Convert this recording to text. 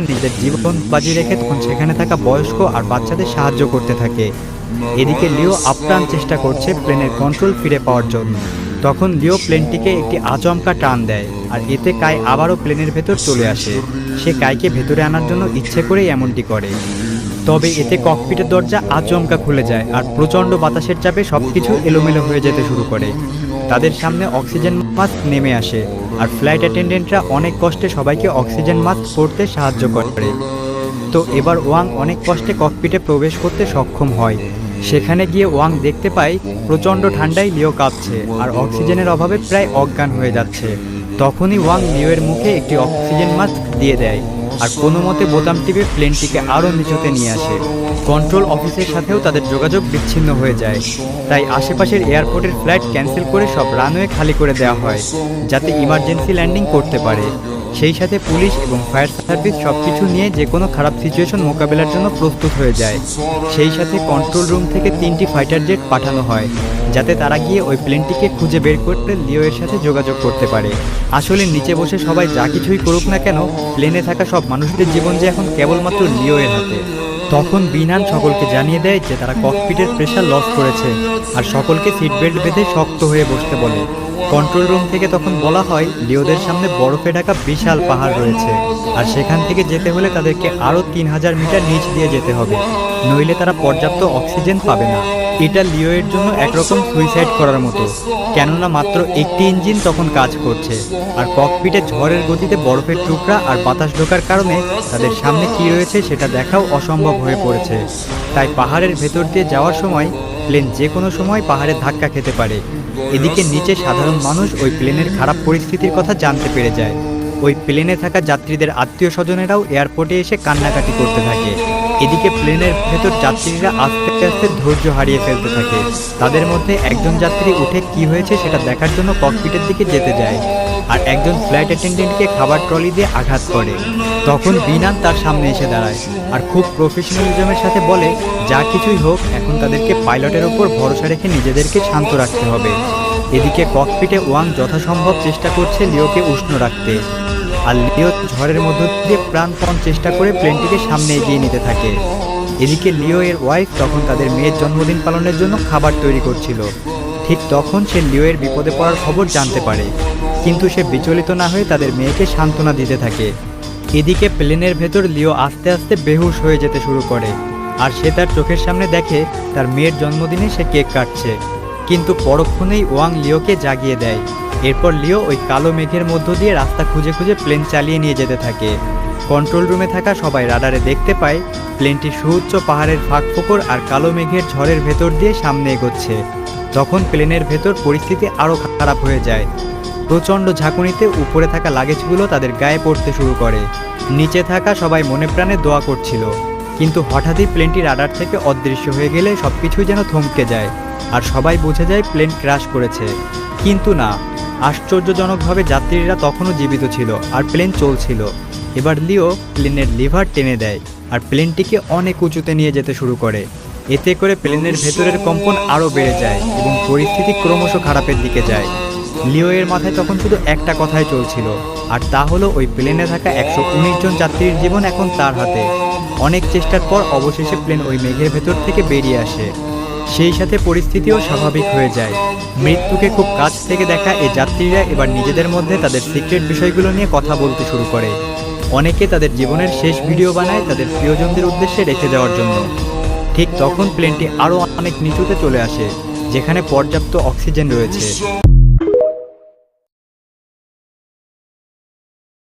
নিজের জীবন বাজি রেখে তখন সেখানে থাকা বয়স্ক আর বাচ্চাদের সাহায্য করতে থাকে। এদিকে লিও আপ্রাণ চেষ্টা করছে প্লেনের কন্ট্রোল ফিরে পাওয়ার জন্য। তখন লিও প্লেনটিকে একটি আচমকা টান দেয়, আর এতে কাই আবারও প্লেনের ভেতর চলে আসে। সে কাইকে ভেতরে আনার জন্য ইচ্ছে করেই এমনটি করে। তবে এতে ককপিটের দরজা আচমকা খুলে যায়, আর প্রচণ্ড বাতাসের চাপে সবকিছু এলোমেলো হয়ে যেতে শুরু করে। তাদের সামনে অক্সিজেন মাস্ক নেমে আসে, আর ফ্লাইট অ্যাটেন্ডেন্টরা অনেক কষ্টে সবাইকে অক্সিজেন মাস্ক পরতে সাহায্য করে। তো এবার ওয়াং অনেক কষ্টে ককপিটে প্রবেশ করতে সক্ষম হয়। সেখানে গিয়ে ওয়াং দেখতে পায় প্রচণ্ড ঠান্ডায় লিও কাঁপছে আর অক্সিজেনের অভাবে প্রায় অজ্ঞান হয়ে যাচ্ছে। তখনই ওয়াং লিওয়ের মুখে একটি অক্সিজেন মাস্ক দিয়ে দেয়, আর কোনো মতে বোতাম টিপে প্লেনটিকে আরও নিচুতে নিয়ে আসে। কন্ট্রোল অফিসের সাথেও তাদের যোগাযোগ বিচ্ছিন্ন হয়ে যায়। তাই আশেপাশের এয়ারপোর্টের ফ্লাইট ক্যান্সেল করে সব রানওয়ে খালি করে দেওয়া হয়, যাতে ইমার্জেন্সি ল্যান্ডিং করতে পারে। সেই সাথে পুলিশ এবং ফায়ার সার্ভিস সবকিছু নিয়ে যে কোনো খারাপ সিচুয়েশন মোকাবেলার জন্য প্রস্তুত হয়ে যায়। সেই সাথে কন্ট্রোল রুম থেকে 3টি ফাইটার জেট পাঠানো হয়, যাতে তারা গিয়ে ওই প্লেনটিকে খুঁজে বের করতে লিও এর সাথে যোগাযোগ করতে পারে। আসলে নিচে বসে সবাই যা কিছুই করুক না কেন, প্লেনে থাকা সব মানুষদের জীবন যে এখন কেবলমাত্র লিও এর হাতে। তখন বিনান সকলকে জানিয়ে দেয় যে তারা ককপিটের প্রেশার লস করেছে, আর সকলকে সিট বেল্ট বেঁধে শক্ত হয়ে বসতে বলে। কন্ট্রোল রুম থেকে তখন বলা হয় লিওদের সামনে বরফে ঢাকা বিশাল পাহাড় রয়েছে, আর সেখান থেকে যেতে হলে তাদেরকে আরও 3000 মিটার নিচ দিয়ে যেতে হবে, নইলে তারা পর্যাপ্ত অক্সিজেন পাবে না। এটা লিও এর জন্য একরকম সুইসাইড করার মতো, কেননা মাত্র একটি ইঞ্জিন তখন কাজ করছে, আর ককপিটে ঝড়ের গতিতে বরফের টুকরা আর বাতাস ঢোকার কারণে তাদের সামনে কী রয়েছে সেটা দেখাও অসম্ভব হয়ে পড়েছে। তাই পাহাড়ের ভেতর দিয়ে যাওয়ার সময় প্লেন যে কোনো সময় পাহাড়ে ধাক্কা খেতে পারে। এদিকে নিচে সাধারণ মানুষ ওই প্লেনের খারাপ পরিস্থিতির কথা জানতে পেরে যায়। ওই প্লেনে থাকা যাত্রীদের আত্মীয় স্বজনেরাও এয়ারপোর্টে এসে কান্নাকাটি করতে থাকে। এদিকে প্লেনের ভেতর যাত্রীরা আস্তে আস্তে ধৈর্য হারিয়ে ফেলতে থাকে। তাদের মধ্যে একজন যাত্রী উঠে কি হয়েছে সেটা দেখার জন্য ককপিটের দিকে যেতে যায়, আর একজন ফ্লাইট অ্যাটেন্ডেন্টকে খাবার ট্রলি দিয়ে আঘাত করে। তখন বিনান তার সামনে এসে দাঁড়ায়, আর খুব প্রফেশনালিজমের সাথে বলে যা কিছুই হোক এখন তাদেরকে পাইলটের ওপর ভরসা রেখে নিজেদেরকে শান্ত রাখতে হবে। এদিকে ককপিটে ওয়াং যথাসম্ভব চেষ্টা করছে লিওকে উষ্ণ রাখতে, আর লিও ঝড়ের মধ্য দিয়ে প্রাণপণ চেষ্টা করে প্লেনটিকে সামনে এগিয়ে নিতে থাকে। এদিকে লিও এর ওয়াইফ তখন তাদের মেয়ের জন্মদিন পালনের জন্য খাবার তৈরি করছিল। ঠিক তখন সে লিও এর বিপদে পড়ার খবর জানতে পারে, কিন্তু সে বিচলিত না হয়ে তাদের মেয়েকে সান্ত্বনা দিতে থাকে। এদিকে প্লেনের ভেতর লিও আস্তে আস্তে বেহুশ হয়ে যেতে শুরু করে, আর সে তার চোখের সামনে দেখে তার মেয়ের জন্মদিনে সে কেক কাটছে। কিন্তু পরক্ষণেই ওয়াং লিওকে জাগিয়ে দেয়। এরপর লিও ওই কালো মেঘের মধ্য দিয়ে রাস্তা খুঁজে খুঁজে প্লেন চালিয়ে নিয়ে যেতে থাকে। কন্ট্রোল রুমে থাকা সবাই রাডারে দেখতে পায় প্লেনটি সুউচ্চ পাহাড়ের ফাঁকফোকর আর কালো মেঘের ঝড়ের ভেতর দিয়ে সামনে এগোচ্ছে। তখন প্লেনের ভেতর পরিস্থিতি আরও খারাপ হয়ে যায়। প্রচণ্ড ঝাঁকুনিতে উপরে থাকা লাগেজগুলো তাদের গায়ে পড়তে শুরু করে। নিচে থাকা সবাই মনে প্রাণে দোয়া করছিল, কিন্তু হঠাৎই প্লেনটি রাডার থেকে অদৃশ্য হয়ে গেলে সবকিছুই যেন থমকে যায়, আর সবাই বুঝে যায় প্লেন ক্র্যাশ করেছে। কিন্তু না, আশ্চর্যজনকভাবে যাত্রীরা তখনও জীবিত ছিল আর প্লেন চলছিল। এবার লিও প্লেনের লিভার টেনে দেয়, আর প্লেনটিকে অনেক উঁচুতে নিয়ে যেতে শুরু করে। এতে করে প্লেনের ভেতরের কম্পন আরও বেড়ে যায় এবং পরিস্থিতি ক্রমশ খারাপের দিকে যায়। লিও এর মাথায় তখন শুধু একটা কথাই চলছিল, আর তা হলো ওই প্লেনে থাকা 119 জন যাত্রীর জীবন এখন তার হাতে। অনেক চেষ্টার পর অবশেষে প্লেন ওই মেঘের ভেতর থেকে বেরিয়ে আসে। সেই সাথে পরিস্থিতিও স্বাভাবিক হয়ে যায়। মৃত্যুকে খুব কাছ থেকে দেখা এই যাত্রীরা এবার নিজেদের মধ্যে তাদের সিক্রেট বিষয়গুলো নিয়ে কথা বলতে শুরু করে। অনেকে তাদের জীবনের শেষ ভিডিও বানায় তাদের প্রিয়জনদের উদ্দেশ্যে রেখে যাওয়ার জন্য। ঠিক তখন প্লেনটি আরও অনেক নিচুতে চলে আসে, যেখানে পর্যাপ্ত অক্সিজেন রয়েছে।